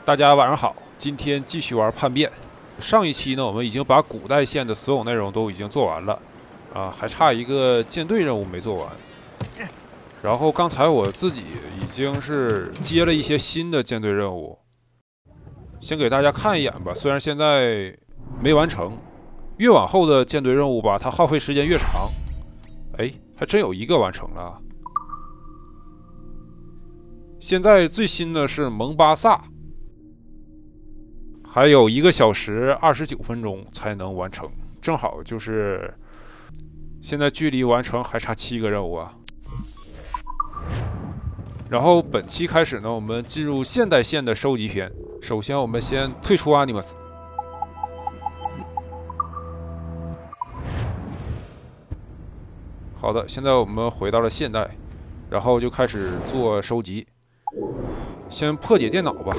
大家晚上好，今天继续玩叛变。上一期呢，我们已经把古代线的所有内容都已经做完了，还差一个舰队任务没做完。然后刚才我自己已经是接了一些新的舰队任务，先给大家看一眼吧。虽然现在没完成，越往后的舰队任务吧，它耗费时间越长。哎，还真有一个完成了。现在最新的是蒙巴萨。 还有1个小时29分钟才能完成，正好就是现在距离完成还差7个任务啊。然后本期开始呢，我们进入现代线的收集篇。首先，我们先退出阿尼玛斯。好的，现在我们回到了现代，然后就开始做收集。先破解电脑吧。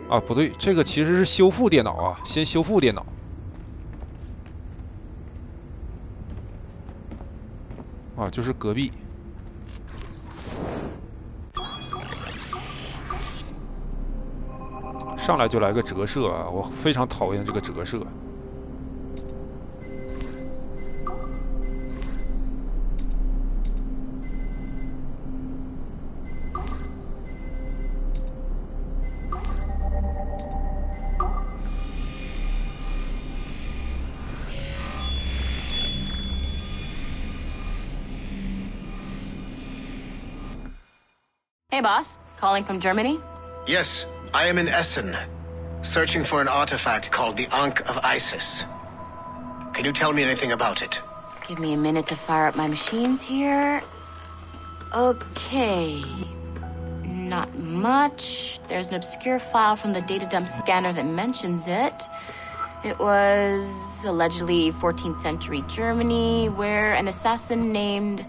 啊，不对，这个其实是修复电脑啊，先修复电脑。啊，就是隔壁。上来就来个折射啊，我非常讨厌这个折射。 Hey, boss. Calling from Germany? Yes, I am in Essen, searching for an artifact called the Ankh of Isis. Can you tell me anything about it? Give me a minute to fire up my machines here. Okay. Not much. There's an obscure file from the data dump scanner that mentions it. It was allegedly 14th century Germany, where an assassin named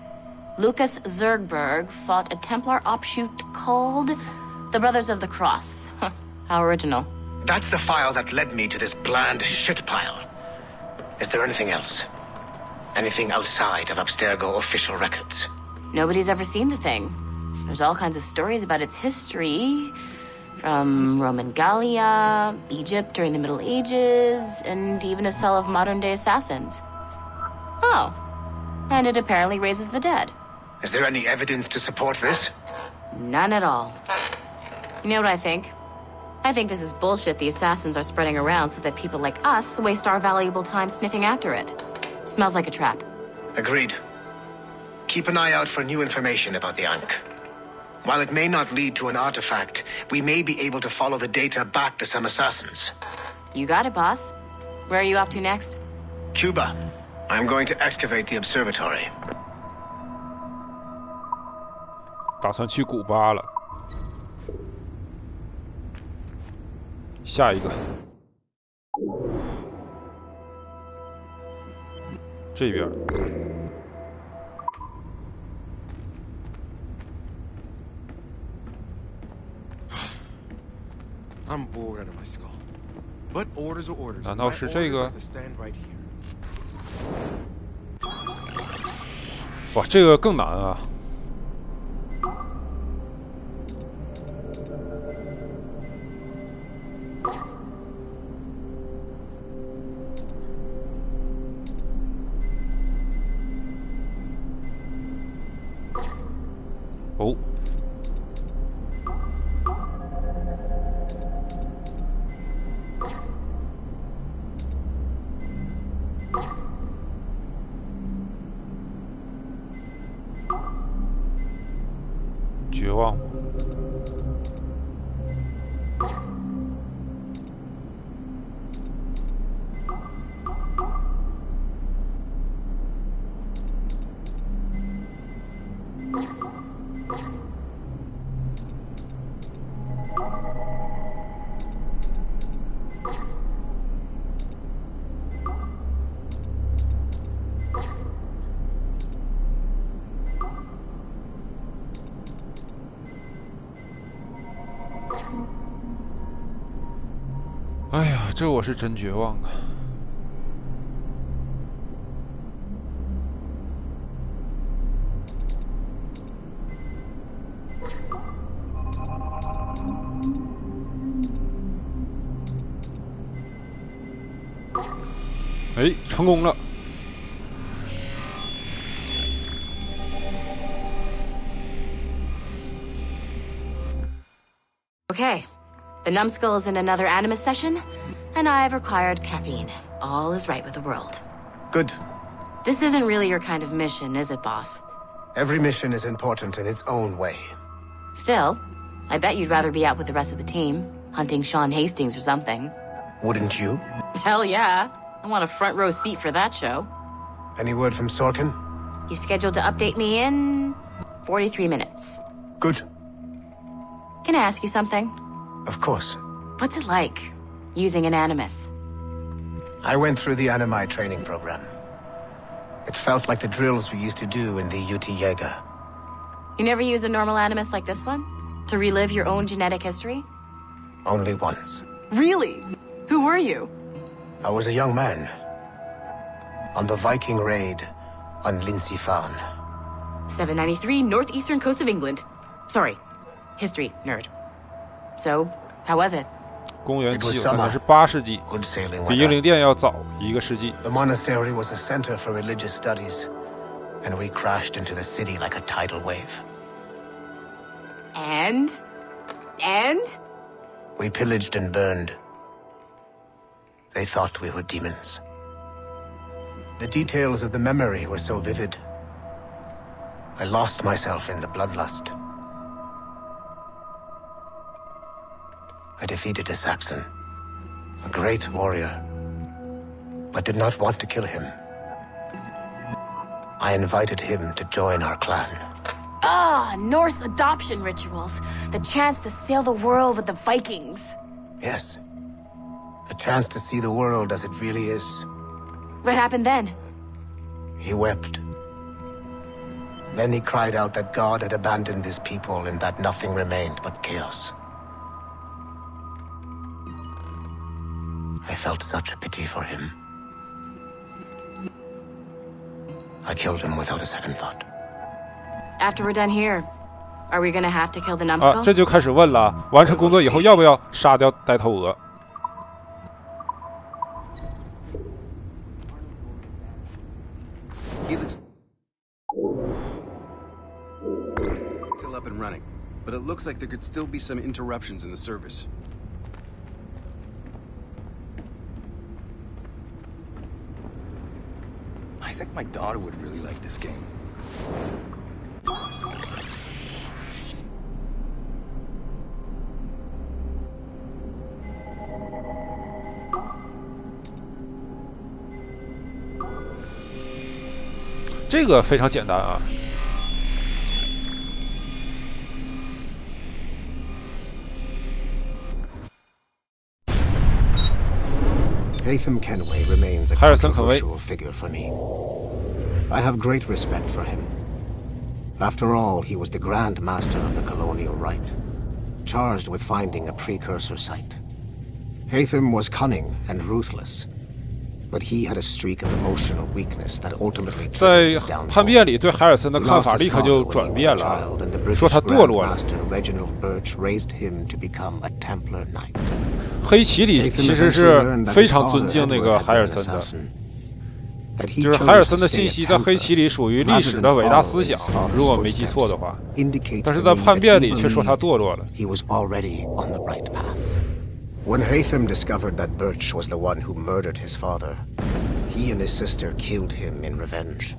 Lucas Zergberg fought a Templar offshoot called the Brothers of the Cross. Huh, how original. That's the file that led me to this bland shit pile. Is there anything else? Anything outside of Abstergo official records? Nobody's ever seen the thing. There's all kinds of stories about its history, from Roman Gallia, Egypt during the Middle Ages, and even a cell of modern-day assassins. Oh, and it apparently raises the dead. Is there any evidence to support this? None at all. You know what I think? I think this is bullshit the assassins are spreading around so that people like us waste our valuable time sniffing after it. Smells like a trap. Agreed. Keep an eye out for new information about the Ankh. While it may not lead to an artifact, we may be able to follow the data back to some assassins. You got it, boss. Where are you off to next? Cuba. I'm going to excavate the observatory. 打算去古巴了。下一个，这边。I'm bored out of my skull. But orders are orders. 难道是这个？哇，这个更难啊！ 哦，绝望。哎呀，这我是真绝望啊！哎，成功了。 Okay, the numbskull is in another Animus session, and I've required caffeine. All is right with the world. Good. This isn't really your kind of mission, is it, boss? Every mission is important in its own way. Still, I bet you'd rather be out with the rest of the team, hunting Sean Hastings or something. Wouldn't you? Hell yeah. I want a front row seat for that show. Any word from Sorkin? He's scheduled to update me in 43 minutes. Good. Can I ask you something? Of course. What's it like, using an Animus? I went through the Animi training program. It felt like the drills we used to do in the UT Jaeger. You never use a normal Animus like this one? To relive your own genetic history? Only once. Really? Who were you? I was a young man. On the Viking raid on Lindsey Farn. 793 northeastern coast of England. Sorry, history nerd. So, how was it? 公元738世纪， Good sailing 比英 weather. 灵殿要早1个世纪。 The monastery was a center for religious studies, and we crashed into the city like a tidal wave. And? We pillaged and burned. They thought we were demons. The details of the memory were so vivid. I lost myself in the bloodlust. I defeated a Saxon, a great warrior, but did not want to kill him. I invited him to join our clan. Ah, Norse adoption rituals. The chance to sail the world with the Vikings. Yes, a chance to see the world as it really is. What happened then? He wept. Then he cried out that God had abandoned his people and that nothing remained but chaos. I felt such pity for him. I killed him without a second thought. After we're done here, are we gonna have to kill the 啊， numbskull? 这就开始问了，完成工作以后要不要杀掉呆头鹅？ Helix still up and running, but it looks like there could still be some interruptions in the service. I think my daughter would really like this game. "这个非常简单啊。 Haytham Kenway remains a Harrison Kenway. controversial figure for me. I have great respect for him. After all, he was the Grand Master of the Colonial Rite, charged with finding a precursor site. Haytham was cunning and ruthless, but he had a streak of emotional weakness that ultimately 在 triggered his 叛 downfall. 变里对海尔森的 He 看 lost 法 his 立刻 father 就 when he 转 was 变 a 了， child, and the 说 British 他堕落了。 Grandmaster Reginald Birch raised him to become a Templar Knight. 黑旗里其实是非常尊敬那个海尔森的，就是海尔森的信息在黑旗里属于历史的伟大思想，如果没记错的话。但是在叛变里却说他堕落了。 He was already on the right path. When Haytham discovered that Birch was the one who murdered his father, he and his sister killed him in revenge.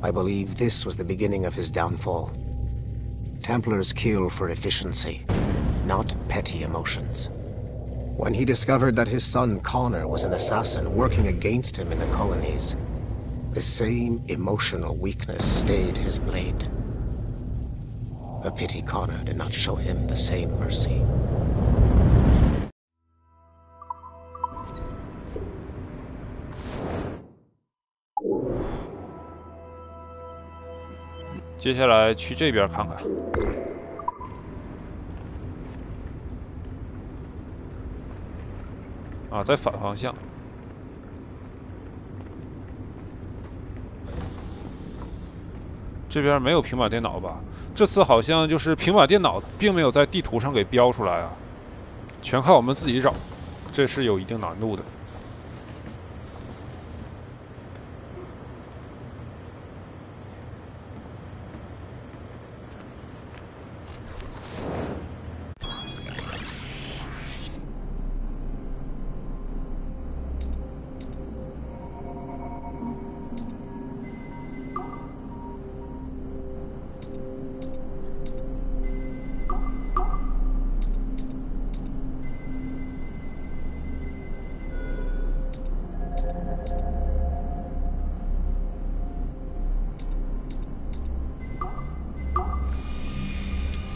I believe this was the beginning of his downfall. Templars kill for efficiency, not petty emotions. When he discovered that his son Connor was an assassin working against him in the colonies, the same emotional weakness stayed his blade. A pity Connor did not show him the same mercy. 接下来去这边看看。啊，在反方向。这边没有平板电脑吧？这次好像就是平板电脑并没有在地图上给标出来啊，全靠我们自己找，这是有一定难度的。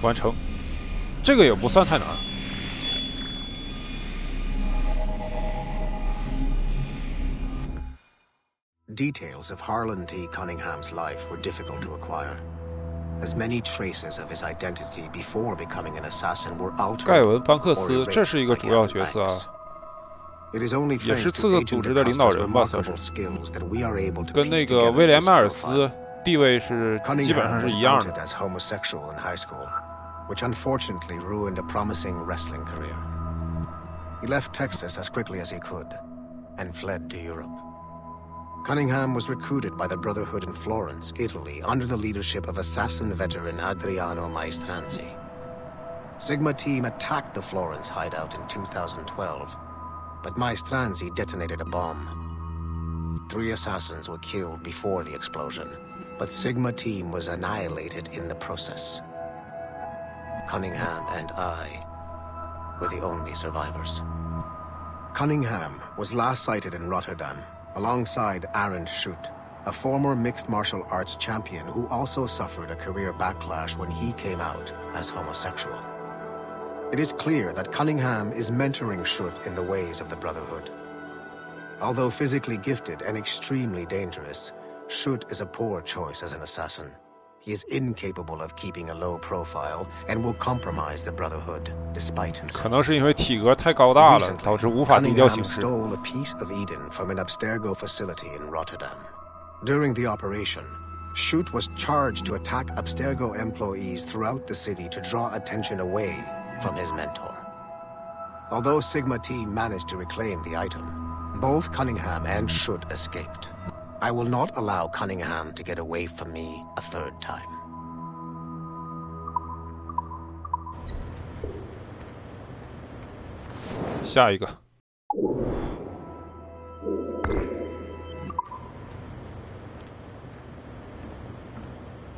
完成。这个也不算太难。Details of Harlan T. Cunningham's life were difficult to acquire, as many traces of his identity before becoming an assassin were altered. 盖文·班克斯，这是一个主要角色啊，也是刺客组织的领导人吧，算是。跟那个威廉·迈尔斯地位是基本上是一样的。Which unfortunately ruined a promising wrestling career. He left Texas as quickly as he could and fled to Europe. Cunningham was recruited by the Brotherhood in Florence, Italy, under the leadership of assassin veteran Adriano Maestranzi. Sigma team attacked the Florence hideout in 2012, but Maestranzi detonated a bomb. 3 assassins were killed before the explosion, but Sigma team was annihilated in the process. Cunningham and I were the only survivors. Cunningham was last sighted in Rotterdam, alongside Arend Schutt, a former mixed martial arts champion who also suffered a career backlash when he came out as homosexual. It is clear that Cunningham is mentoring Schutt in the ways of the Brotherhood. Although physically gifted and extremely dangerous, Schutt is a poor choice as an assassin. He is incapable of keeping a low profile and will compromise the Brotherhood despite himself. 可能是因为体格太高大了，导致无法低调行事。Cunningham stole a piece of Eden from an Abstergo facility in Rotterdam. During the operation, Schutt was charged to attack Abstergo employees throughout the city to draw attention away from his mentor. Although Sigma team managed to reclaim the item, both Cunningham and Schutt escaped. I will not allow Cunningham to get away from me a 3rd time. 下一个。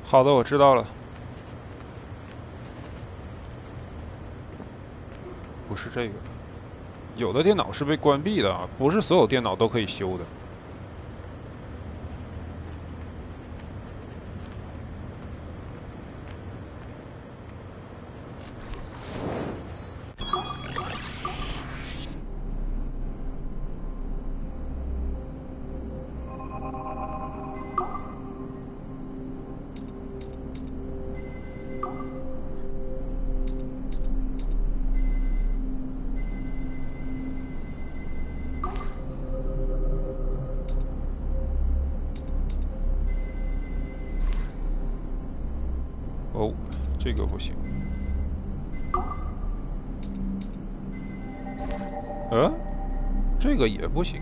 好的，我知道了。不是这个，有的电脑是被关闭的啊，不是所有电脑都可以修的。哦，这个不行。这个也不行。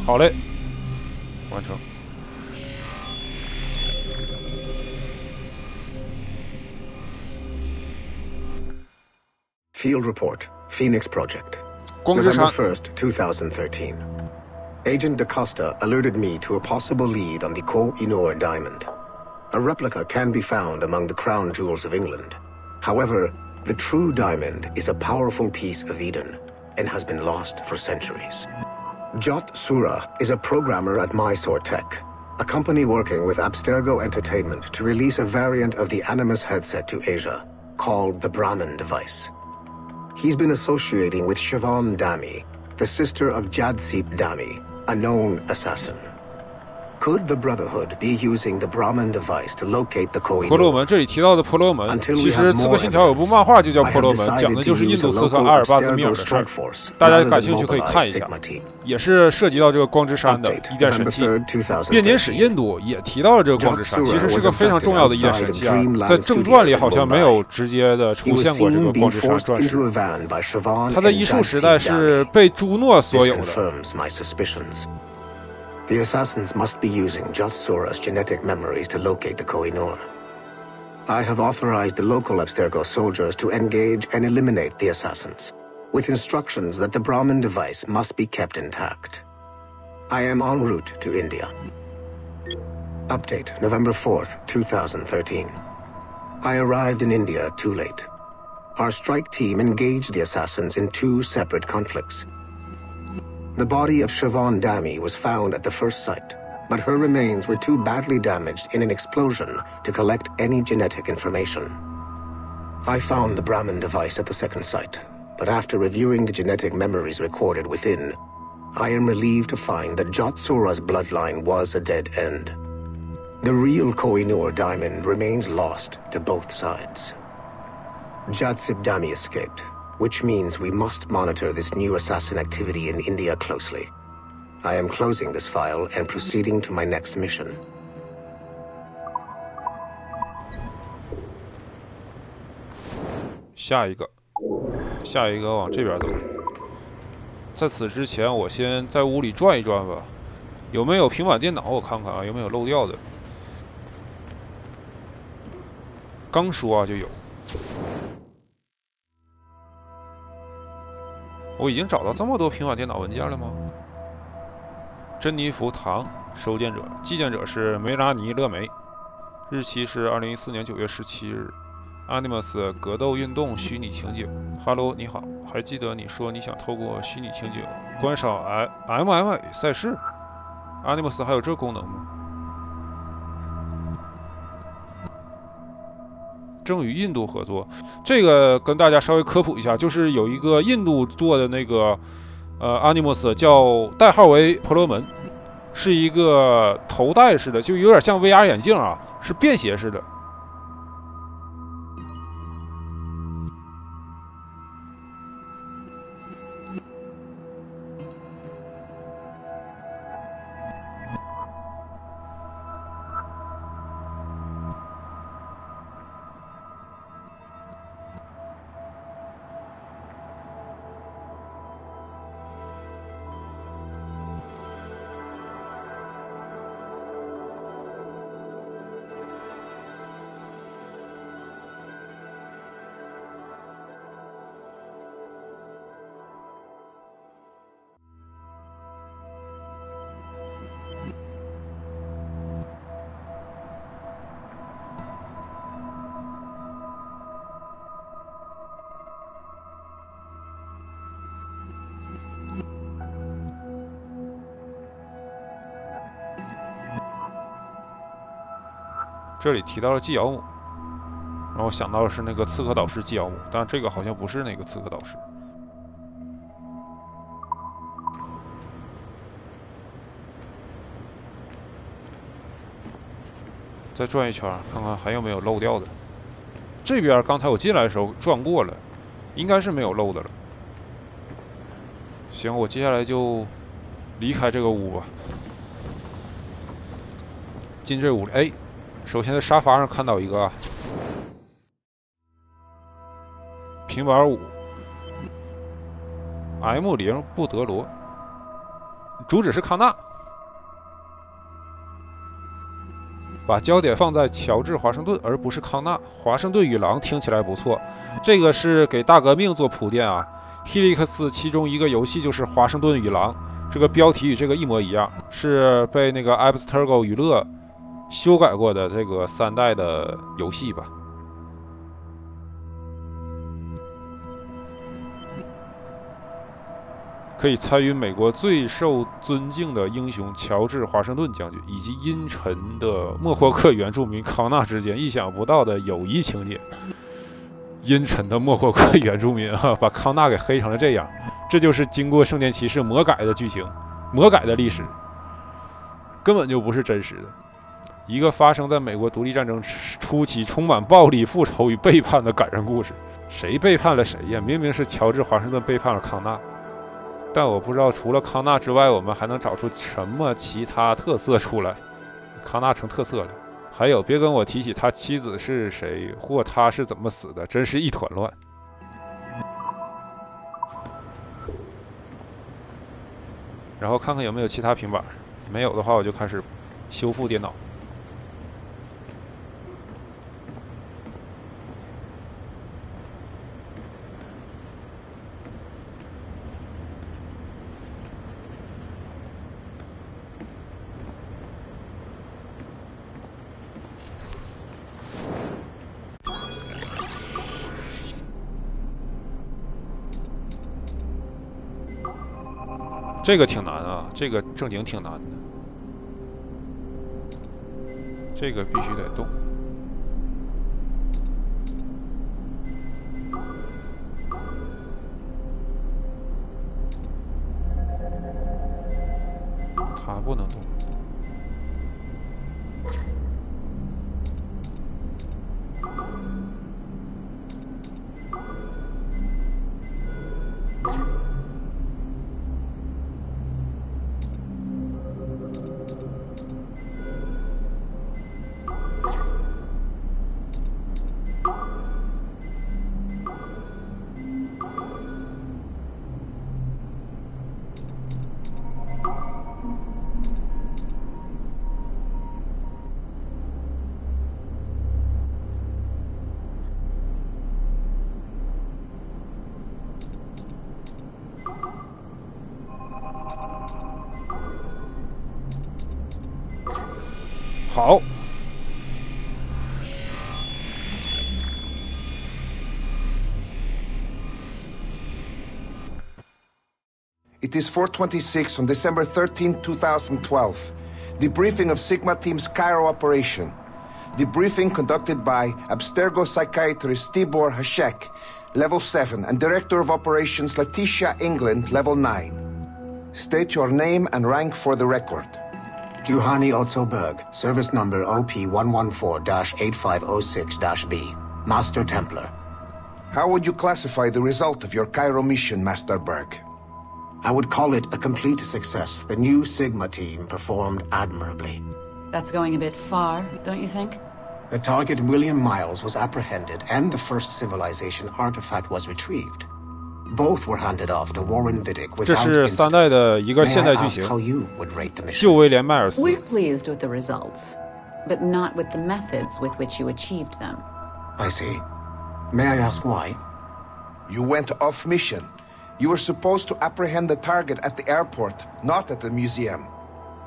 好嘞，完成。Field Report, Phoenix Project. 光之山 November 1st, 2013. Agent DaCosta alerted me to a possible lead on the Koh-i-Noor diamond. A replica can be found among the crown jewels of England. However, the true diamond is a powerful piece of Eden and has been lost for centuries. Jot Sura is a programmer at Mysore Tech, a company working with Abstergo Entertainment to release a variant of the Animus headset to Asia, called the Brahman device. He's been associating with Siobhan Dami, the sister of Jadseep Dami, a known assassin. Could the Brotherhood be using the Brahman device to locate the Kohinoor? 婆罗门，这里提到的婆罗门，其实《刺客信条》有部漫画就叫《婆罗门》，讲的就是印度刺客阿尔巴兹米尔的事儿。大家感兴趣可以看一下，也是涉及到这个光之山的一殿神器。编年史印度也提到了这个光之山，其实是个非常重要的一殿神器啊。在正传里好像没有直接的出现过这个光之山传世。它在伊术时代是被朱诺所有的。The assassins must be using Jatsura's genetic memories to locate the Kohinoor. I have authorized the local Abstergo soldiers to engage and eliminate the assassins, with instructions that the Brahman device must be kept intact. I am en route to India. Update, November 4th, 2013. I arrived in India too late. Our strike team engaged the assassins in 2 separate conflicts. The body of Siobhan Dami was found at the first site, but her remains were too badly damaged in an explosion to collect any genetic information. I found the Brahman device at the second site, but after reviewing the genetic memories recorded within, I am relieved to find that Jatsura's bloodline was a dead end. The real Kohinoor diamond remains lost to both sides. Jatsib Dami escaped, which means we must monitor this new assassin activity in India closely. I am closing this file and proceeding to my next mission. 下一个往这边走。在此之前，我先在屋里转一转吧，有没有平板电脑？我看看啊，有没有漏掉的。刚说啊就有。我已经找到这么多平板电脑文件了吗？珍妮弗·唐，收件者，寄件者是梅拉尼·勒梅，日期是2014年9月17日。Animus 格斗运动虚拟情景。Hello， 你好，还记得你说你想透过虚拟情景观赏 MMA 赛事 ？Animus 还有这功能吗？正与印度合作，这个跟大家稍微科普一下，就是有一个印度做的那个Animus 叫代号为婆罗门，是一个头戴式的，就有点像 VR 眼镜啊，是便携式的。这里提到了纪尧姆，然后想到的是那个刺客导师纪尧姆，但这个好像不是那个刺客导师。再转一圈，看看还有没有漏掉的。这边刚才我进来的时候转过了，应该是没有漏的了。行，我接下来就离开这个屋吧。进这屋里，哎。首先在沙发上看到一个平板5 M0布德罗，主旨是康纳，把焦点放在乔治华盛顿而不是康纳。华盛顿与狼听起来不错，这个是给大革命做铺垫啊。Helix 其中一个游戏就是华盛顿与狼，这个标题与这个一模一样，是被那个 Abstergo 娱乐修改过的这个3代的游戏吧。可以参与美国最受尊敬的英雄乔治·华盛顿将军以及阴沉的莫霍克原住民康纳之间意想不到的友谊情节。阴沉的莫霍克原住民把康纳给黑成了这样，这就是经过圣殿骑士魔改的剧情，魔改的历史。根本就不是真实的。一个发生在美国独立战争初期、充满暴力、复仇与背叛的感人故事。谁背叛了谁呀？明明是乔治·华盛顿背叛了康纳。但我不知道除了康纳之外，我们还能找出什么其他特色出来。康纳成特色了。还有，别跟我提起他妻子是谁或他是怎么死的，真是一团乱。然后看看有没有其他平板，没有的话我就开始修复电脑。这个挺难啊，这个正经挺难的，这个必须得动。它不能动。好。It is 4:26 on December 13, 2012. Debriefing of Sigma Team's Cairo operation. Debriefing conducted by Abstergo psychiatrist Tibor Hashek, Level 7, and Director of Operations Letitia England, Level 9. State your name and rank for the record. Juhani Otto Berg, service number OP114-8506-B, Master Templar. How would you classify the result of your Cairo mission, Master Berg? I would call it a complete success. The new Sigma team performed admirably. That's going a bit far, don't you think? The target, William Miles, was apprehended and the first civilization artifact was retrieved. Both were handed off to Warren Vidic without 这是3代的一个现代剧情。 how you would rate the mission? 救威廉·迈尔斯。 We're pleased with the results, but not with the methods with which you achieved them. I see. May I ask why? You went off mission. You were supposed to apprehend the target at the airport, not at the museum.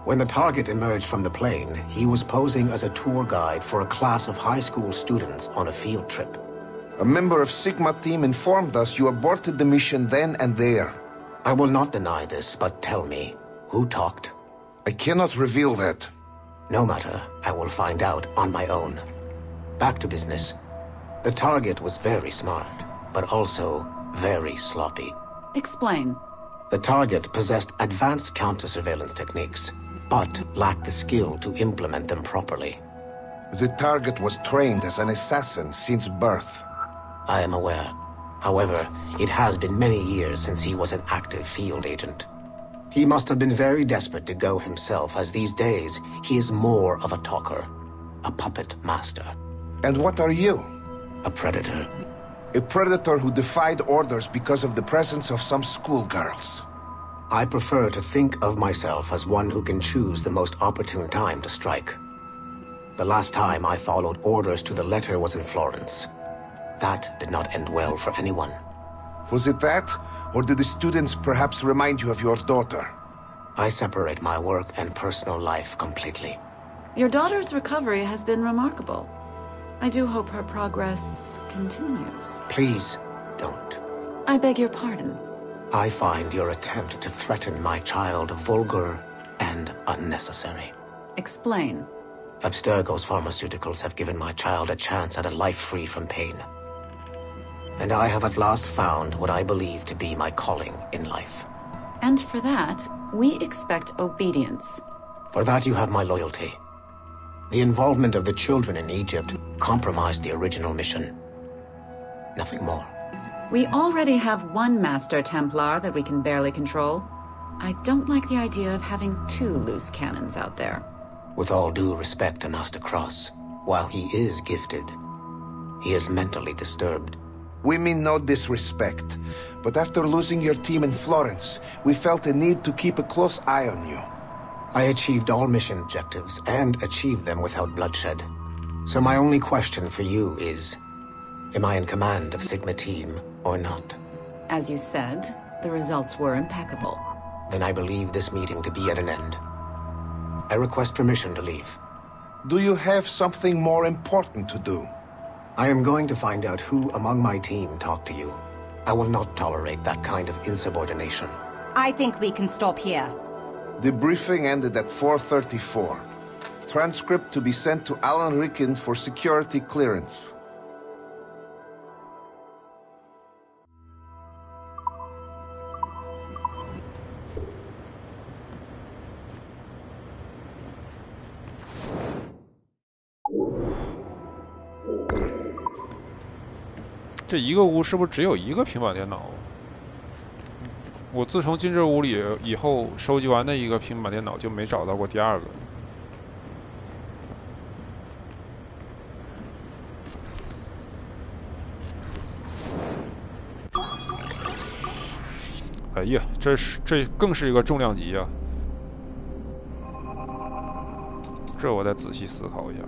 When the target emerged from the plane, he was posing as a tour guide for a class of high school students on a field trip. A member of Sigma team informed us you aborted the mission then and there. I will not deny this, but tell me, who talked? I cannot reveal that. No matter, I will find out on my own. Back to business. The target was very smart, but also very sloppy. Explain. The target possessed advanced counter-surveillance techniques, but lacked the skill to implement them properly. The target was trained as an assassin since birth. I am aware. However, it has been many years since he was an active field agent. He must have been very desperate to go himself, as these days he is more of a talker, a puppet master. And what are you? A predator. A predator who defied orders because of the presence of some schoolgirls. I prefer to think of myself as one who can choose the most opportune time to strike. The last time I followed orders to the letter was in Florence. That did not end well for anyone. Was it that? Or did the students perhaps remind you of your daughter? I separate my work and personal life completely. Your daughter's recovery has been remarkable. I do hope her progress continues. Please, don't. I beg your pardon. I find your attempt to threaten my child vulgar and unnecessary. Explain. Abstergo's pharmaceuticals have given my child a chance at a life free from pain. And I have at last found what I believe to be my calling in life. And for that, we expect obedience. For that you have my loyalty. The involvement of the children in Egypt compromised the original mission. Nothing more. We already have one Master Templar that we can barely control. I don't like the idea of having 2 loose cannons out there. With all due respect to Master Cross, while he is gifted, he is mentally disturbed. We mean no disrespect, but after losing your team in Florence, we felt a need to keep a close eye on you. I achieved all mission objectives, and achieved them without bloodshed. So my only question for you is, am I in command of Sigma Team or not? As you said, the results were impeccable. Then I believe this meeting to be at an end. I request permission to leave. Do you have something more important to do? I am going to find out who among my team talked to you. I will not tolerate that kind of insubordination. I think we can stop here. The briefing ended at 4:34. Transcript to be sent to Alan Ricken for security clearance.这一个屋是不是只有一个平板电脑？我自从进这屋里以后，收集完那一个平板电脑就没找到过第2个。哎呀，这更是一个重量级啊！这我得仔细思考一下。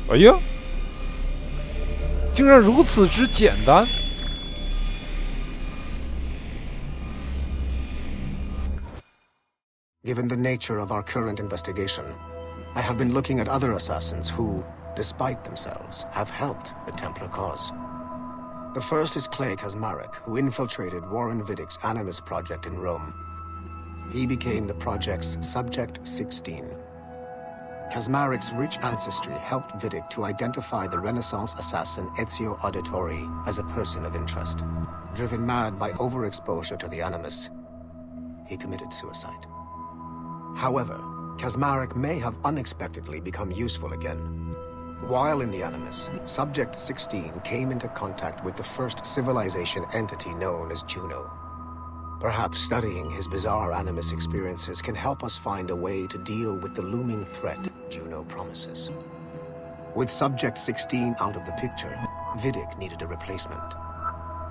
哎呀，竟然如此之简单！ Given the nature of our current investigation, I have been looking at other assassins who, despite themselves, have helped the Templar cause. The first is Clay Kaczmarek, who infiltrated Warren Vidick's Animus project in Rome. He became the project's Subject 16. Kaczmarek's rich ancestry helped Vidick to identify the Renaissance assassin Ezio Auditore as a person of interest. Driven mad by overexposure to the Animus, he committed suicide. However, Kaczmarek may have unexpectedly become useful again. While in the Animus, Subject 16 came into contact with the first civilization entity known as Juno. Perhaps studying his bizarre Animus experiences can help us find a way to deal with the looming threat Juno promises. With Subject 16 out of the picture, Vidick needed a replacement.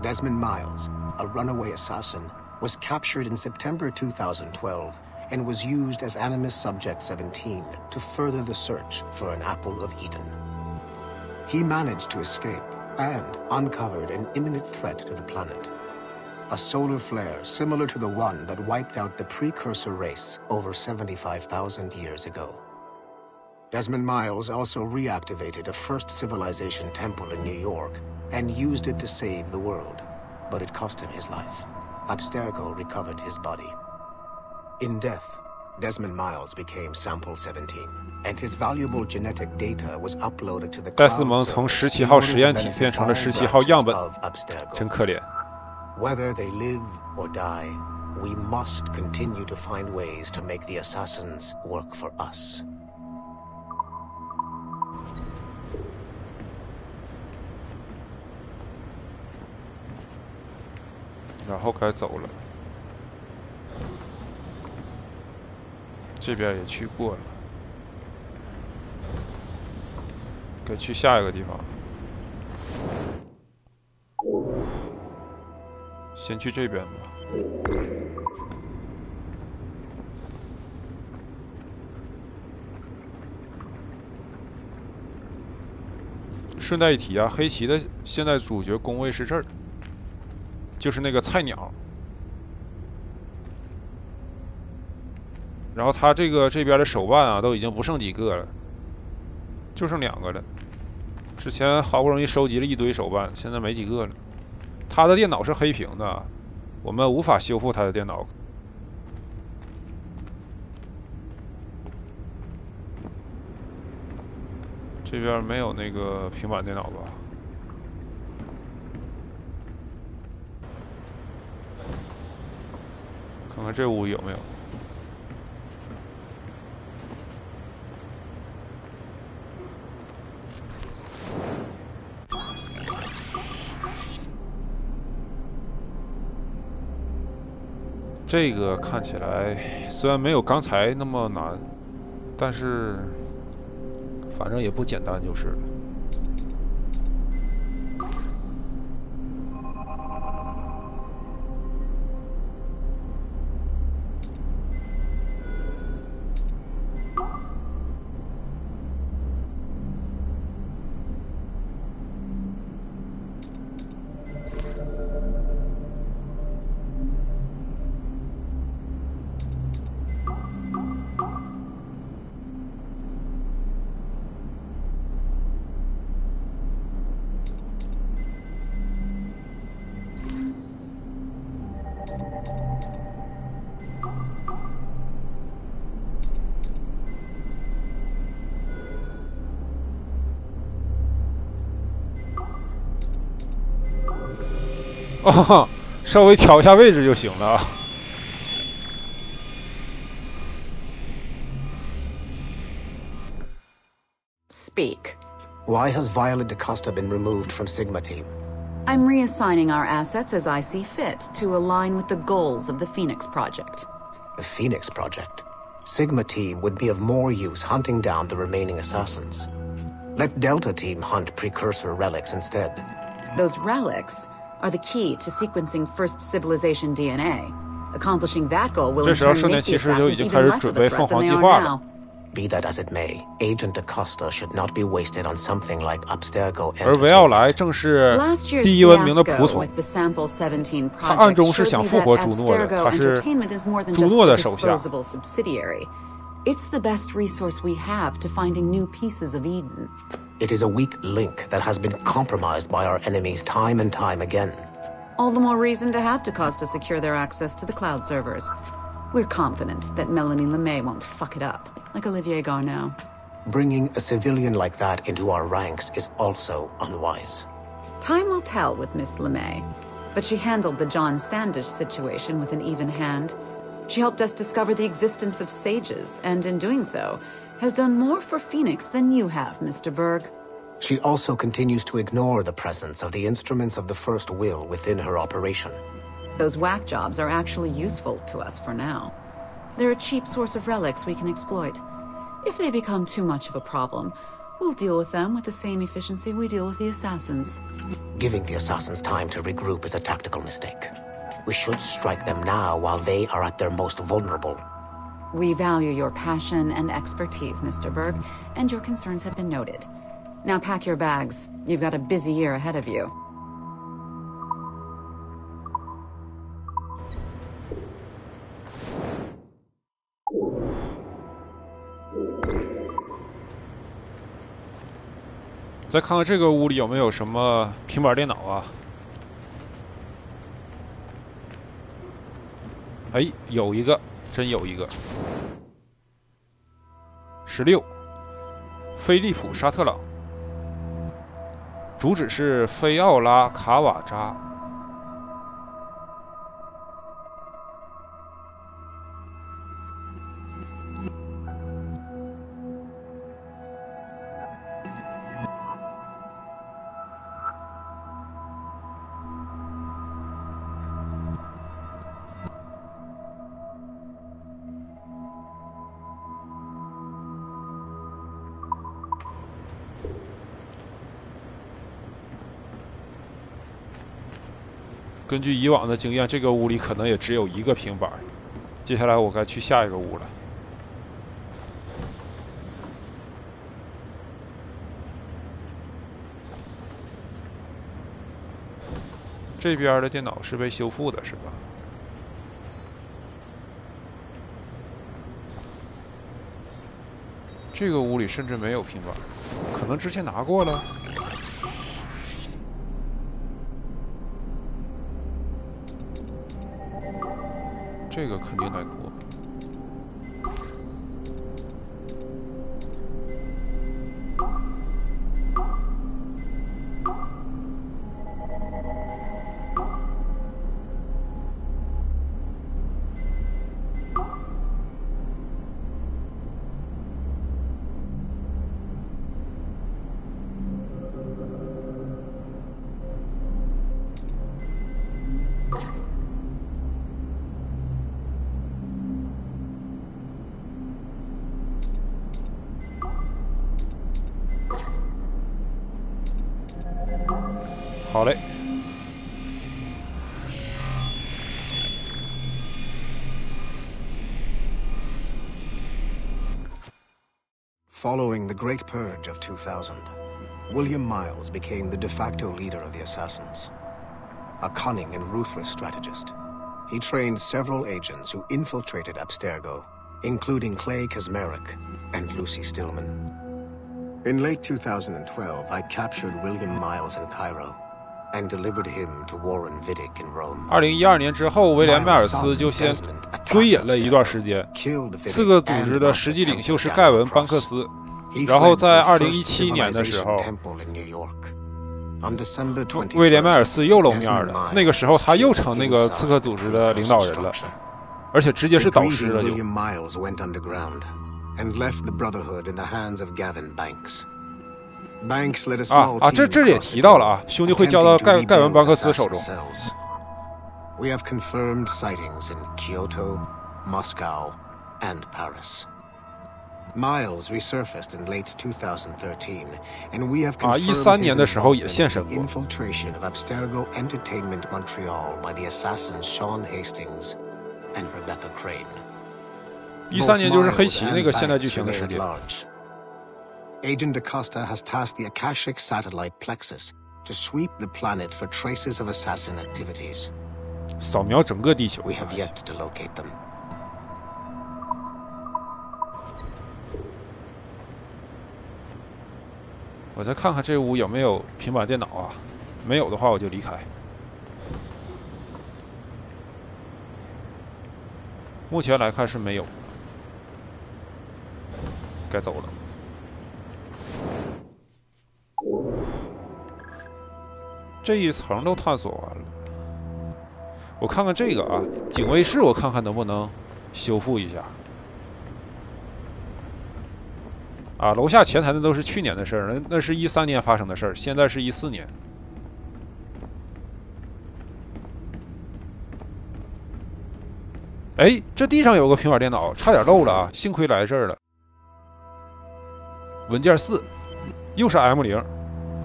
Desmond Miles, a runaway assassin, was captured in September 2012 and was used as Animus Subject 17 to further the search for an Apple of Eden. He managed to escape and uncovered an imminent threat to the planet. A solar flare similar to the one that wiped out the precursor race over 75,000 years ago. Desmond Miles also reactivated a first civilization temple in New York and used it to save the world, but it cost him his life. Abstergo recovered his body. In death, Desmond Miles became Sample 17, and his valuable genetic data was uploaded to the 戴斯蒙从17号实验体变成了17号样本，真可怜。 Whether they live or die, we must continue to find ways to make the assassins work for us. 然后该走了，这边也去过了，该去下一个地方。 先去这边吧。顺带一提啊，黑旗的现在主角工位是这儿，就是那个菜鸟。然后他这边的手办啊，都已经不剩几个了，就剩2个了。之前好不容易收集了一堆手办，现在没几个了。 他的电脑是黑屏的，我们无法修复他的电脑。这边没有那个平板电脑吧？看看这屋有没有。这个看起来虽然没有刚才那么难，但是反正也不简单就是了。哦，稍微调一下位置就行了啊。Speak. Why has Violet DaCosta been removed from Sigma Team? I'm reassigning our assets as I see fit to align with the goals of the Phoenix Project. The Phoenix Project? Sigma Team would be of more use hunting down the remaining assassins. Let Delta Team hunt precursor relics instead. Those relics are the key to sequencing first civilization DNA. Accomplishing that goal will in turn make the assassins even less of a threat than they are now. Be that as it may, Agent DaCosta should not be wasted on something like Abstergo. 而维奥莱正是第一文明的仆从，他暗中是想复活朱诺的，他是朱诺的手下。It's the best resource we have to finding new pieces of Eden. It is a weak link that has been compromised by our enemies time and time again. All the more reason to have DaCosta secure their access to the cloud servers. We're confident that Melanie LeMay won't fuck it up, like Olivier Garneau. Bringing a civilian like that into our ranks is also unwise. Time will tell with Miss LeMay, but she handled the John Standish situation with an even hand. She helped us discover the existence of sages, and in doing so, has done more for Phoenix than you have, Mr. Berg. She also continues to ignore the presence of the instruments of the First Will within her operation. Those whack jobs are actually useful to us for now. They're a cheap source of relics we can exploit. If they become too much of a problem, we'll deal with them with the same efficiency we deal with the assassins. Giving the assassins time to regroup is a tactical mistake. We should strike them now while they are at their most vulnerable. We value your passion and expertise, Mr. Berg, and your concerns have been noted. Now pack your bags. You've got a busy year ahead of you. 再看看这个屋里有没有什么平板电脑啊？哎，有一个，真有一个。16，菲利普·沙特朗，主旨是菲奥拉·卡瓦扎。根据以往的经验，这个屋里可能也只有一个平板。接下来我该去下一个屋了。这边的电脑是被修复的，是吧？这个屋里甚至没有平板，可能之前拿过了。 这个肯定得多。好嘞。 Following the Great Purge of 2000, William Miles became the de facto leader of the Assassins. A cunning and ruthless strategist, he trained several agents who infiltrated Abstergo, including Clay Kazmarek and Lucy Stillman. In late 2012, I captured William Miles in Cairo and delivered him to Warren Vidic in Rome. 2012年之后，威廉·迈尔斯就先归隐了一段时间。刺客组织的实际领袖是盖文·班克斯。然后在2017年的时候，威廉·迈尔斯又露面了。那个时候他又成那个刺客组织的领导人了，而且直接是导师了就。 And left the Brotherhood in the hands of Gavin Banks. Banks led a 这也提到了啊，兄弟会交到盖文·班克斯手中。We have confirmed sightings in Kyoto, Moscow, and Paris. Miles resurfaced in late 2013, and we have confirmed his infiltration of Abstergo Entertainment Montreal by the assassins Sean Hastings and Rebecca Crane. 13年就是黑旗那个现代剧情的时间。Agent DaCosta has tasked the Akashic satellite Plexus to sweep the planet for traces of assassin activities. 扫描整个地球。 We have yet to locate them. 我再看看这屋有没有平板电脑啊，没有的话我就离开。目前来看是没有。 该走了。这一层都探索完了，我看看这个啊，警卫室，我看看能不能修复一下。啊，楼下前台的都是去年的事儿，那是13年发生的事儿，现在是14年。哎，这地上有个平板电脑，差点漏了啊，幸亏来这儿了。 文件4，又是 M0，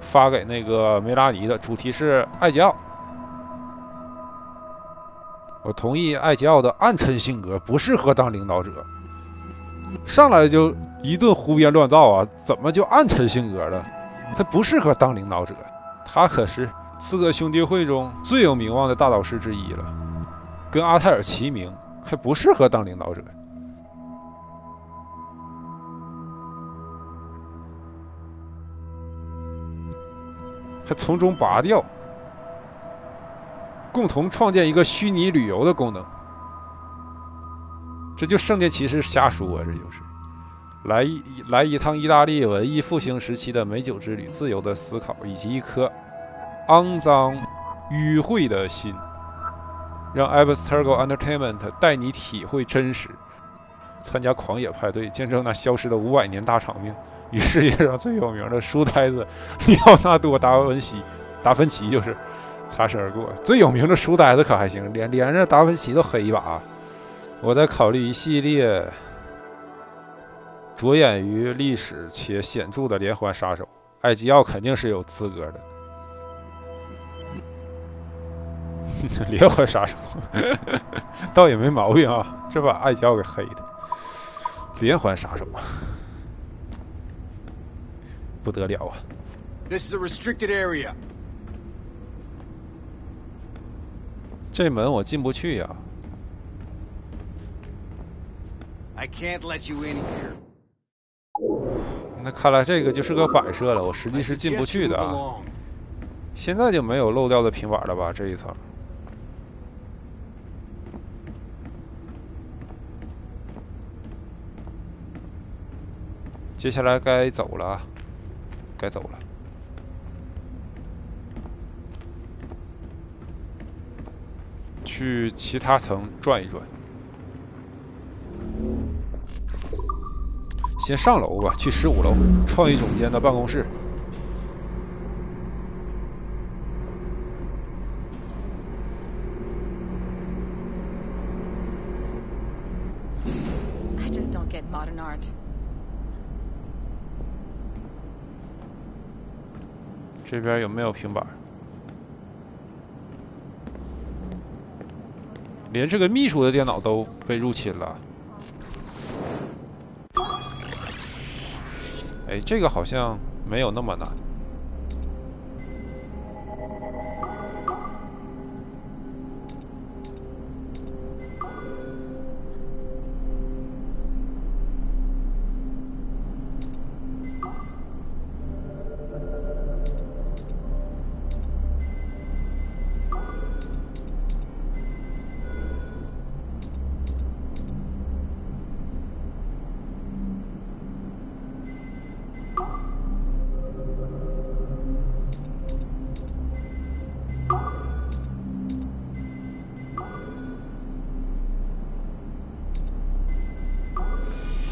发给那个梅拉尼的，主题是艾吉奥。我同意艾吉奥的暗沉性格不适合当领导者，上来就一顿胡编乱造啊，怎么就暗沉性格了？还不适合当领导者，他可是刺客兄弟会中最有名望的大导师之一了，跟阿泰尔齐名，还不适合当领导者。 还从中拔掉，共同创建一个虚拟旅游的功能。这就圣剑骑士瞎说啊！这就是来一趟意大利文艺复兴时期的美酒之旅，自由的思考，以及一颗肮脏迂回的心，让 Abstergo Entertainment 带你体会真实，参加狂野派对，见证那消失的500年大场面。 与世界上最有名的书呆子里奥纳多·达芬奇就是擦身而过。最有名的书呆子可还行，连着达芬奇都黑一把。我在考虑一系列着眼于历史且显著的连环杀手，艾吉奥肯定是有资格的。连环杀手倒也没毛病啊，这把艾吉奥给黑的。连环杀手。 不得了啊 ！This is a restricted area. 这门我进不去呀。I can't let you in here. 那看来这个就是个摆设了，我实际是进不去的啊。现在就没有漏掉的平板了吧？这一层。接下来该走了。 该走了，去其他层转一转。先上楼吧，去15楼，创意总监的办公室。I just don't get modern art. 这边有没有平板？连这个秘书的电脑都被入侵了。哎，这个好像没有那么难。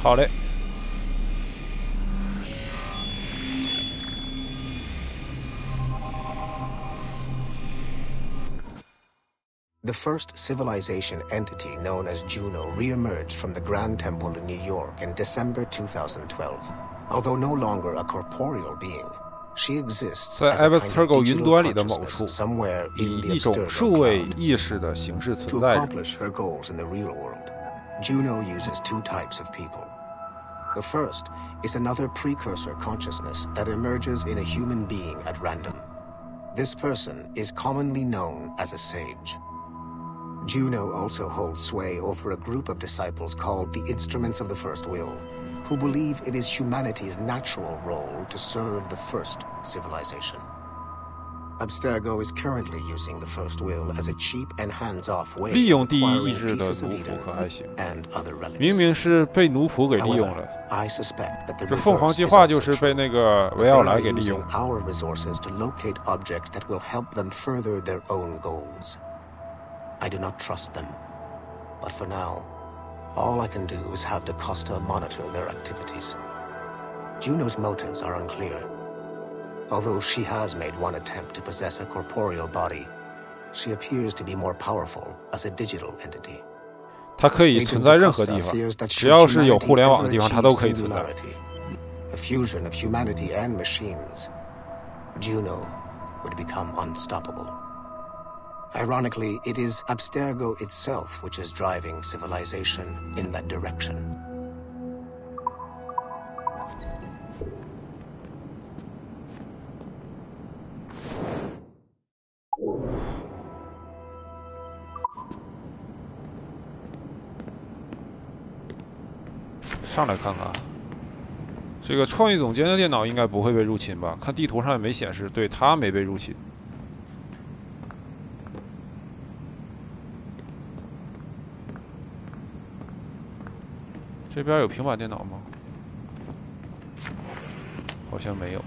好嘞。The first civilization entity known as Juno re-emerged from the Grand Temple in New York in December 2012. Although no longer a corporeal being, she exists 在 as a kind of Abstergo 云 digital 端里的某处， consciousness somewhere 以 in the 一种 Abstergo 数位 cloud. 意识的形式 To 存在着。 accomplish her goals in the real world, Juno uses two types of people. The first is another precursor consciousness that emerges in a human being at random. This person is commonly known as a sage. Juno also holds sway over a group of disciples called the Instruments of the First Will, who believe it is humanity's natural role to serve the first civilization. Abstergo is currently using the First Will as a cheap and hands-off way 利用 of 第一 acquiring 意志的 pieces 奴 of 仆 Eden 可还行， and other relics. 明明是被奴仆给利用 However, 了。 I suspect that the 这凤凰 reverse 计 is 划 also 就是被 true. 那个 They 维奥莱 are 给利用 using 了。 our resources to locate objects that will help them further their own goals. I do not trust them, but for now, all I can do is have DaCosta monitor their activities. Juno's motives are unclear. Although she has made one attempt to possess a corporeal body, she appears to be more powerful as a digital entity. 它可以存在任何地 Agent 方， DaCosta fears that 只 should 要是有 humanity 互联网的 ever 地方，它 achieve 都可以存在。 singularity, a fusion of humanity and machines, Juno would become unstoppable. Ironically, it is Abstergo itself which is driving civilization in that direction. 上来看看，这个创意总监的电脑应该不会被入侵吧？看地图上也没显示，对，他没被入侵。这边有平板电脑吗？好像没有。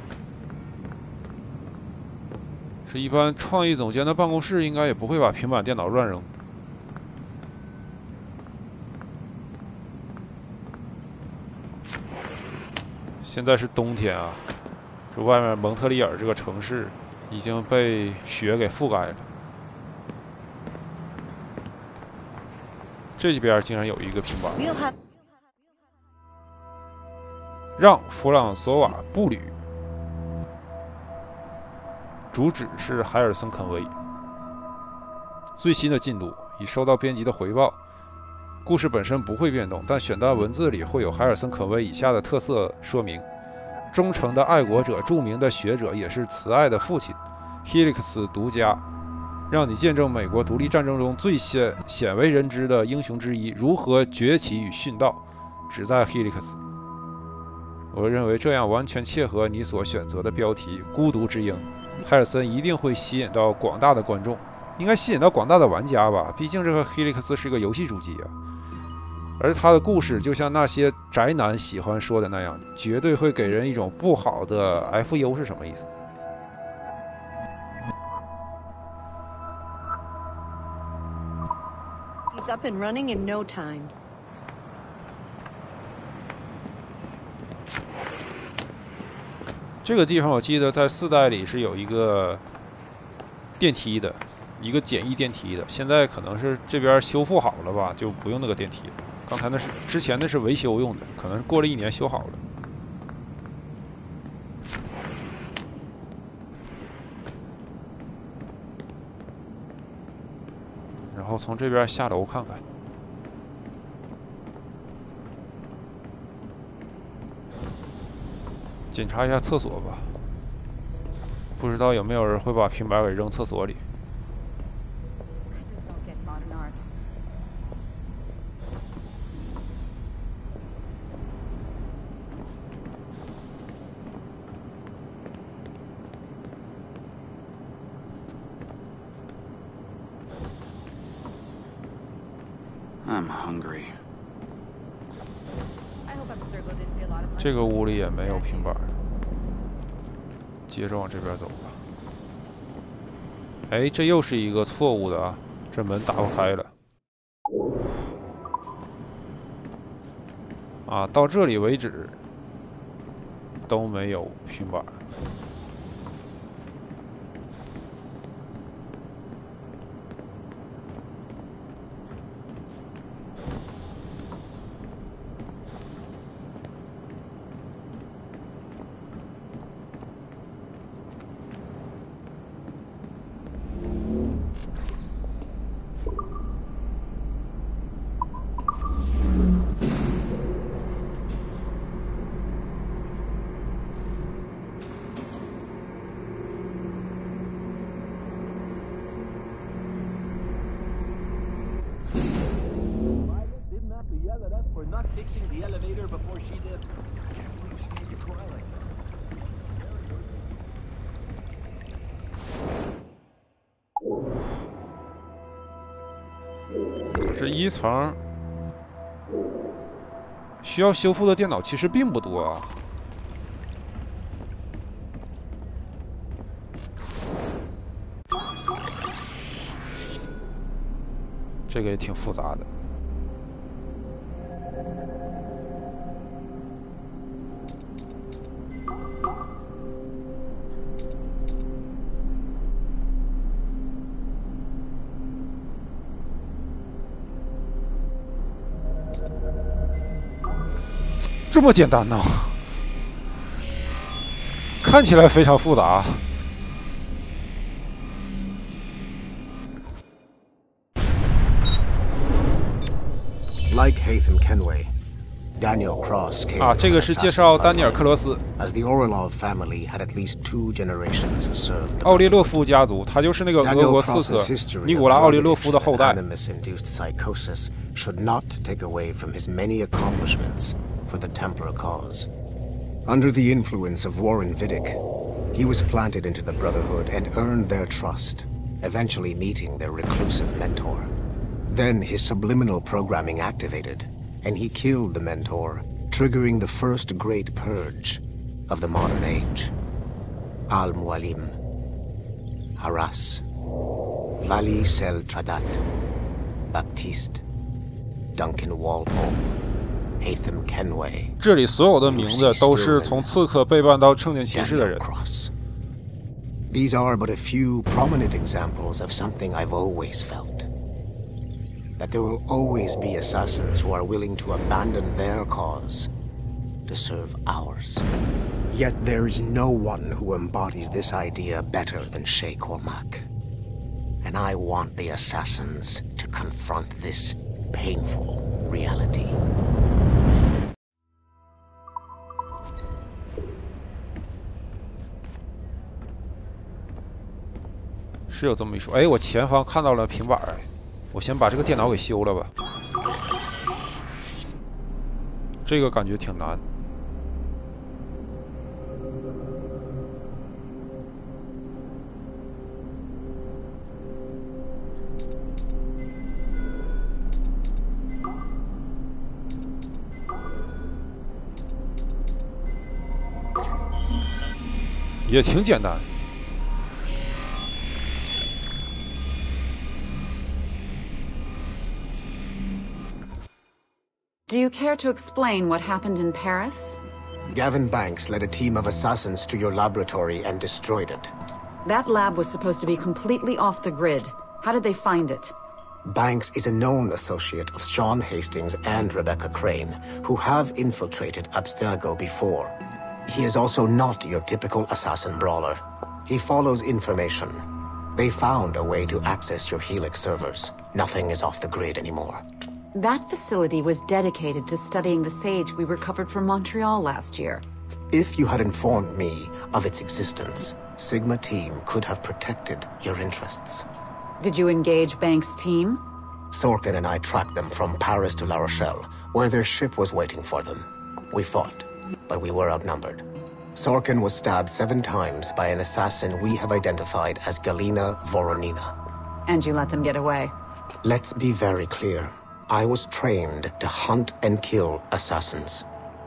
这一般创意总监的办公室应该也不会把平板电脑乱扔。现在是冬天啊，这外面蒙特利尔这个城市已经被雪给覆盖了。这边竟然有一个平板。让弗朗索瓦步履，主旨是海尔森肯威。最新的进度已收到编辑的回报。故事本身不会变动，但选段文字里会有海尔森肯威以下的特色说明：忠诚的爱国者，著名的学者，也是慈爱的父亲，Helix独家，让你见证美国独立战争中最鲜为人知的英雄之一如何崛起与殉道，只在 Helix。我认为这样完全切合你所选择的标题《孤独之鹰》。海尔森一定会吸引到广大的观众，应该吸引到广大的玩家吧？毕竟这个 Helix 是个游戏主机啊。而他的故事就像那些宅男喜欢说的那样，绝对会给人一种不好的 FU 是什么意思？ He's up and running in no time. 这个地方我记得在4代里是有一个电梯的，一个简易电梯的。现在可能是这边修复好了吧，就不用那个电梯了。刚才那是之前那是维修用的，可能是过了1年修好了。然后后从这边下楼看看。检查一下厕所吧，不知道有没有人会把平板给扔厕所里。I'm hungry. 这个屋里也没有平板，接着往这边走吧。哎，这又是一个错误的啊，这门打不开了。啊，到这里为止都没有平板。这一层需要修复的电脑其实并不多啊。这个也挺复杂的。这么简单呢？看起来非常复杂。Like Haytham Kenway, Daniel Cross came 啊，这个是介绍丹尼尔·克罗斯。As the Orlov family had at least 2 generations who served. 奥列洛夫家族，他就是那个俄国刺客尼古拉·奥列洛夫的后代。Animus-induced psychosis should not take away from his many accomplishments for the Templar cause. Under the influence of Warren Vidic, he was planted into the Brotherhood and earned their trust, eventually meeting their reclusive mentor. Then his subliminal programming activated, and he killed the mentor, triggering the first great purge of the modern age. Al-Mualim, Haras, Vali Sel Tradat, Baptiste, Duncan Walpole, Haytham Kenway. 这里所有的名字都是从刺客背叛到圣殿骑士的人。These are but a few prominent examples of something I've always felt. That there will always be assassins who are willing to abandon their cause to serve ours. Yet there is no one who embodies this idea better than Sheikh Cormac. And I want the assassins to confront this painful reality. 是有这么一说。哎，我前方看到了平板，我先把这个电脑给修了吧。这个感觉挺难。也挺简单。Do you care to explain what happened in Paris? Gavin Banks led a team of assassins to your laboratory and destroyed it. That lab was supposed to be completely off the grid. How did they find it? Banks is a known associate of Sean Hastings and Rebecca Crane, who have infiltrated Abstergo before. He is also not your typical assassin brawler. He follows information, They found a way to access your Helix servers. Nothing is off the grid anymore. That facility was dedicated to studying the sage we recovered from Montreal last year. If you had informed me of its existence, Sigma team could have protected your interests. Did you engage Banks' team? Sorkin and I tracked them from Paris to La Rochelle, where their ship was waiting for them. We fought, but we were outnumbered. Sorkin was stabbed 7 times by an assassin we have identified as Galina Voronina. And you let them get away? Let's be very clear. I was trained to hunt and kill assassins.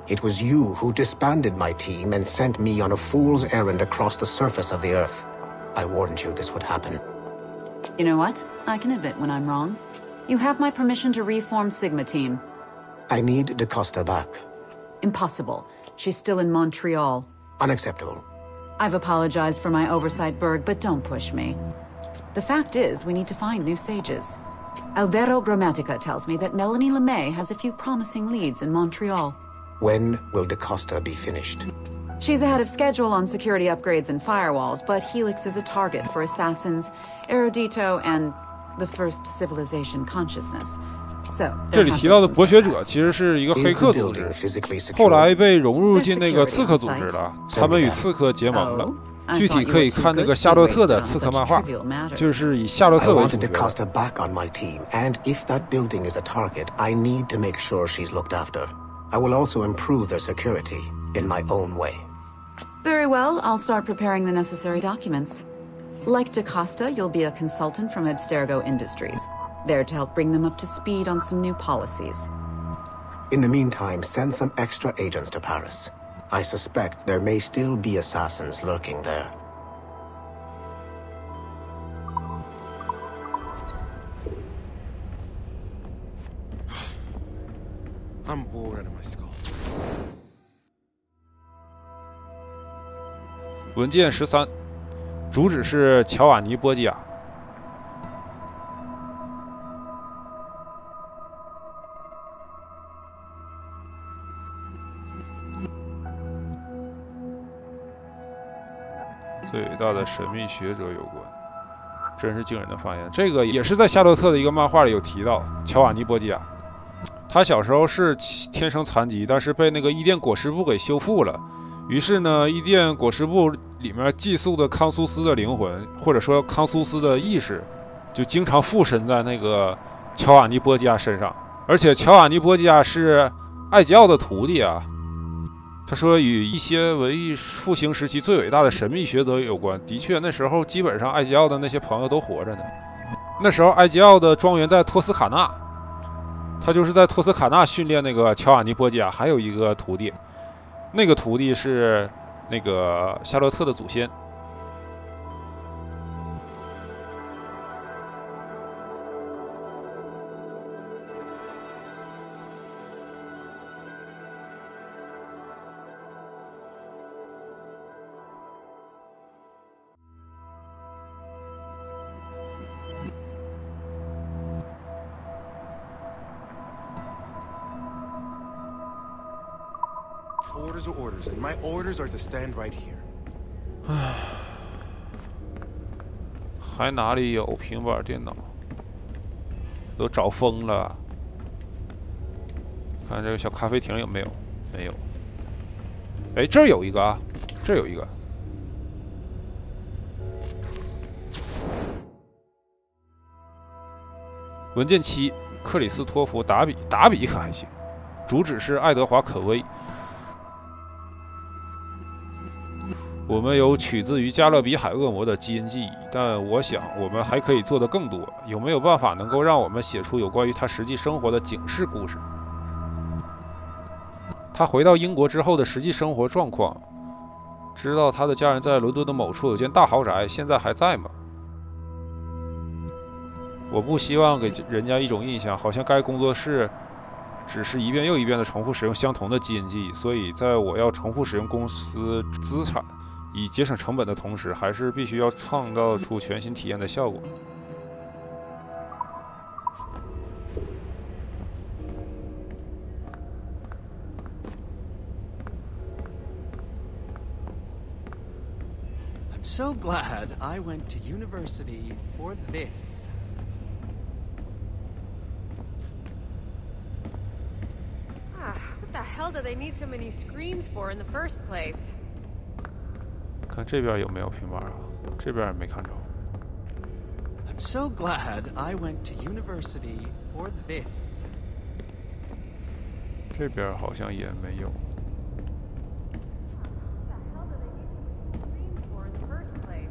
It was you who disbanded my team and sent me on a fool's errand across the surface of the Earth. I warned you this would happen. You know what? I can admit when I'm wrong. You have my permission to reform Sigma team. I need DaCosta back. Impossible. She's still in Montreal. Unacceptable. I've apologized for my oversight, Berg, but don't push me. The fact is, we need to find new sages. Alvaro Grammatica tells me that Melanie LeMay has a few promising leads in Montreal. When will DaCosta be finished? She's ahead of schedule on security upgrades and firewalls, but Helix is a target for assassins, Erudito, and the first civilization consciousness. So, 这里提到的博学者其实是一个黑客组织，后来被融入进那个刺客组织了。他们与刺客结盟了。具体可以看那个夏洛特的刺客漫画，就是以夏洛特为主角。DaCosta back on my team, and if that building is a target, I need to make sure she's looked after. I will also improve their security in my own way. Very well, I'll start preparing the necessary documents. Like DaCosta, you'll be a consultant from Abstergo Industries, there to help bring them up to speed on some new policies. In the meantime, send some extra agents to Paris. I suspect there may still be assassins lurking there. I'm bored out of my skull. 文件13，主旨是乔瓦尼·波吉亚。最伟大的神秘学者有关，真是惊人的发言。这个也是在夏洛特的一个漫画里有提到，乔瓦尼·波吉亚。他小时候是天生残疾，但是被那个伊甸裹尸部给修复了。于是呢，伊甸裹尸部里面寄宿的康苏斯的灵魂，或者说康苏斯的意识，就经常附身在那个乔瓦尼·波吉亚身上。而且乔瓦尼·波吉亚是艾吉奥的徒弟啊。他说与一些文艺复兴时期最伟大的神秘学者有关。的确，那时候基本上艾吉奥的那些朋友都活着呢。那时候艾吉奥的庄园在托斯卡纳，他就是在托斯卡纳训练那个乔瓦尼·波吉亚，还有一个徒弟，那个徒弟是那个夏洛特的祖先。Orders are orders, and my orders are to stand right here. 还哪里有平板电脑？都找疯了。看这个小咖啡亭有没有？没有。哎，这儿有一个啊，这儿有一个。文件7，克里斯托弗·达比，达比可还行。主旨是爱德华·可威。我们有取自于加勒比海恶魔的基因记忆，但我想我们还可以做得更多。有没有办法能够让我们写出有关于他实际生活的警示故事？他回到英国之后的实际生活状况，知道他的家人在伦敦的某处有间大豪宅，现在还在吗？我不希望给人家一种印象，好像该工作室只是一遍又一遍地重复使用相同的基因记忆，所以在我要重复使用公司资产以节省成本的同时，还是必须要创造出全新体验的效果。I'm so glad I went to university for this. What the hell do they need so many screens for in the first place? 看这边有没有平板啊？这边也没看着。I'm so glad I went to university for this. 这边好像也没有。哎，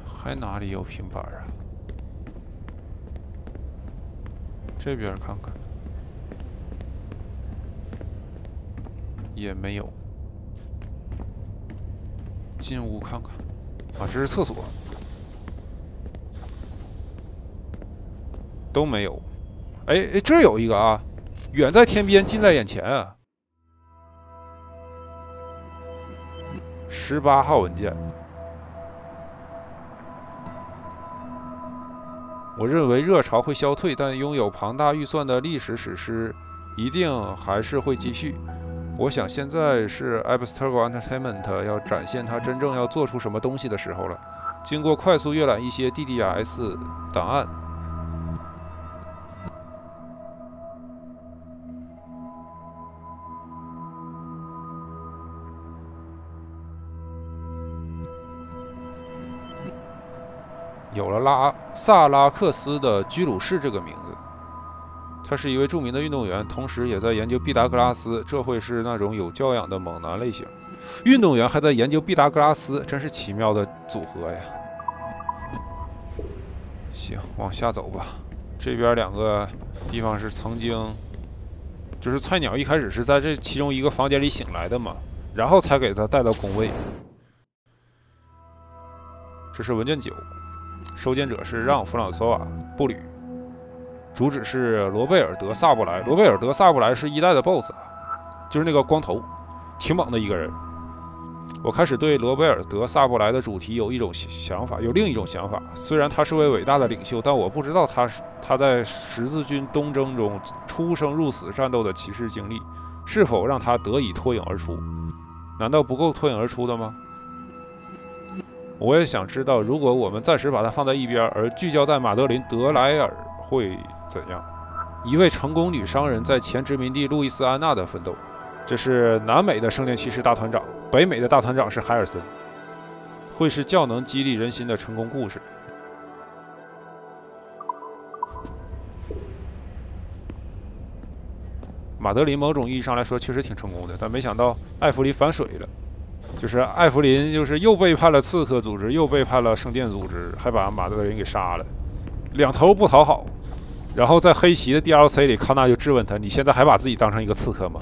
还哪里有平板啊？这边看看。 也没有，进屋看看。啊，这是厕所，都没有。哎，这有一个啊，远在天边，近在眼前啊。18号文件。我认为热潮会消退，但拥有庞大预算的历史史诗一定还是会继续。 我想现在是 Abstergo Entertainment 要展现它真正要做出什么东西的时候了。经过快速阅览一些 DDS 档案，有了萨拉克斯的居鲁士这个名字。 他是一位著名的运动员，同时也在研究毕达哥拉斯，这会是那种有教养的猛男类型。运动员还在研究毕达哥拉斯，真是奇妙的组合呀！行，往下走吧。这边2个地方是曾经，就是菜鸟一开始是在这其中一个房间里醒来的嘛，然后才给他带到工位。这是文件9，收件者是让·弗朗索瓦·布吕。 主旨是罗贝尔德·萨布莱。罗贝尔德·萨布莱是1代的 BOSS， 就是那个光头，挺猛的一个人。我开始对罗贝尔德·萨布莱的主题有另一种想法。虽然他是位伟大的领袖，但我不知道他在十字军东征中出生入死战斗的骑士经历，是否让他得以脱颖而出？难道不够脱颖而出的吗？我也想知道，如果我们暂时把它放在一边，而聚焦在马德琳·德莱尔。 会怎样？一位成功女商人在前殖民地路易斯安那的奋斗。这是南美的圣殿骑士大团长，北美的大团长是海尔森。会是较能激励人心的成功故事。马德琳某种意义上来说确实挺成功的，但没想到艾弗琳反水了。就是艾弗琳又背叛了刺客组织，又背叛了圣殿组织，还把马德琳给杀了，两头不讨好。 然后在黑旗的 DLC 里，康纳就质问他：“你现在还把自己当成一个刺客吗？”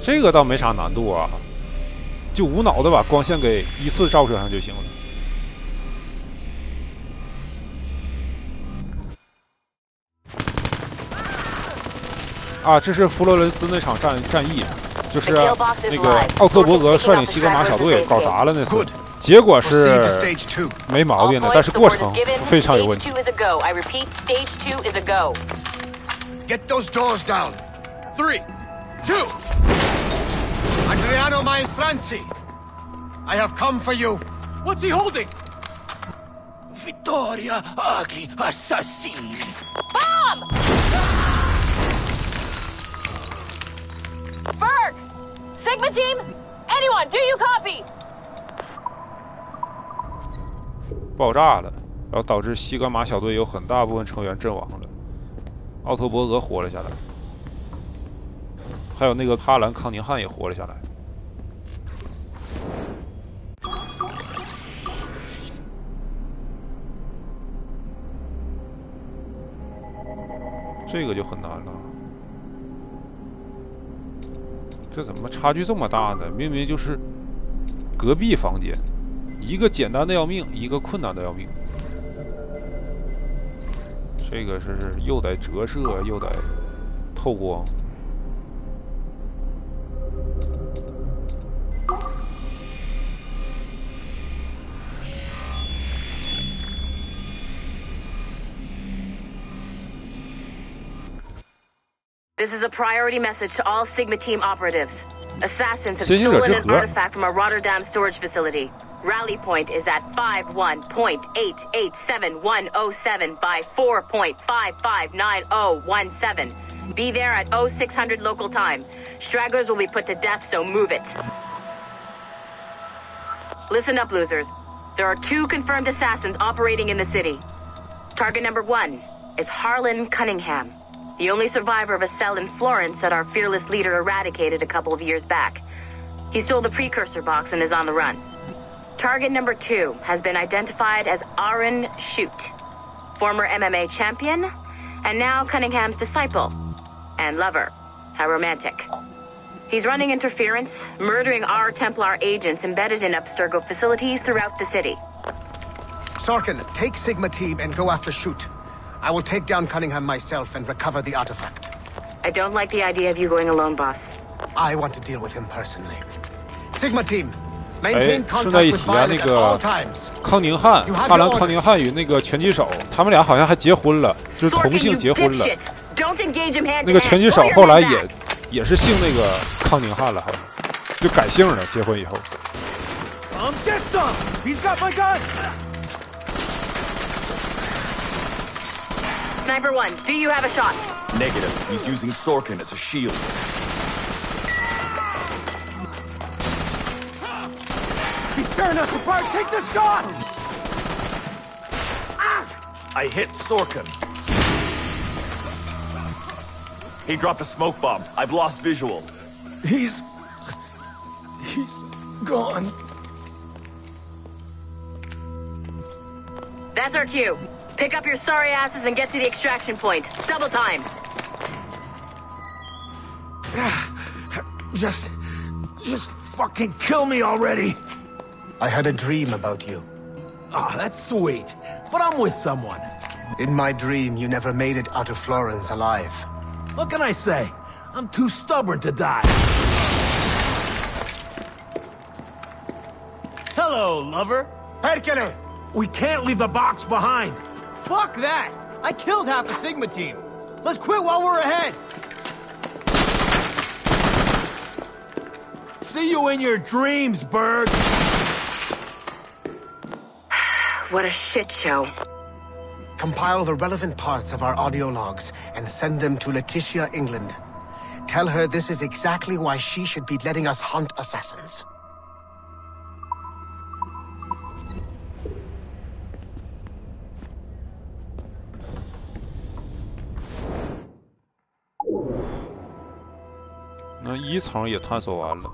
这个倒没啥难度啊。 就无脑的把光线给依次照射上就行了。啊，这是弗罗伦斯那场战役，就是那个奥特伯格率领西格玛小队搞砸了那次，结果是没毛病的，但是过程非常有问题。Get those doors down. 3, 2. Adriano Maestranzi, I have come for you. What's he holding? Vittoria agli assassini. Bomb! Berg! Sigma team? Anyone, do you copy? 爆炸了，然后导致西格玛小队有很大部分成员阵亡了，奥特伯格活了下来。 还有那个哈兰·康宁汉也活了下来。这个就很难了。这怎么差距这么大呢？明明就是隔壁房间，一个简单的要命，一个困难的要命。这个是又得折射，又得透光。This is a priority message to all Sigma Team operatives. Assassins have 先行者之 stolen 盒 an artifact from our Rotterdam storage facility. Rally point is at 51.887107 by 4.559017. Be there at 0600 local time. Stragglers will be put to death, so move it. Listen up, losers. There are 2 confirmed assassins operating in the city. Target number 1 is Harlan Cunningham, the only survivor of a cell in Florence that our fearless leader eradicated a couple of years back. He stole the precursor box and is on the run. Target number 2 has been identified as Aaron Shute, former MMA champion, and now Cunningham's disciple and lover. How romantic. He's running interference, murdering our Templar agents embedded in Abstergo facilities throughout the city. Sorkin, take Sigma Team and go after Shute. I will take down Cunningham myself and recover the artifact. I don't like the idea of you going alone, boss. I want to deal with him personally. Sigma Team, 哎， maintain 顺带一 contact with 提啊，那 Violet at 个 all times. 康宁汉，哈兰康宁汉与那个拳击手，他们俩好像还结婚了，就是同性结婚了。那个拳击手后来也是姓那个康宁汉了，好像就改姓了，结婚以后。Get some! He's got my gun! Sniper 1, do you have a shot? Negative. He's using Sorkin as a shield. He's tearing us apart! Take the shot! I hit Sorkin. He dropped a smoke bomb. I've lost visual. He's gone. That's our cue. Pick up your sorry asses and get to the extraction point. Double time. Just fucking kill me already. I had a dream about you. Ah, that's sweet. But I'm with someone. In my dream, you never made it out of Florence alive. What can I say? I'm too stubborn to die. Hello, lover. Hercule! We can't leave the box behind. Fuck that! I killed half the Sigma team. Let's quit while we're ahead. See you in your dreams, Berg. What a shit show. Compile the relevant parts of our audio logs and send them to Letitia, England. Tell her this is exactly why she should be letting us hunt assassins.那1层也探索完了。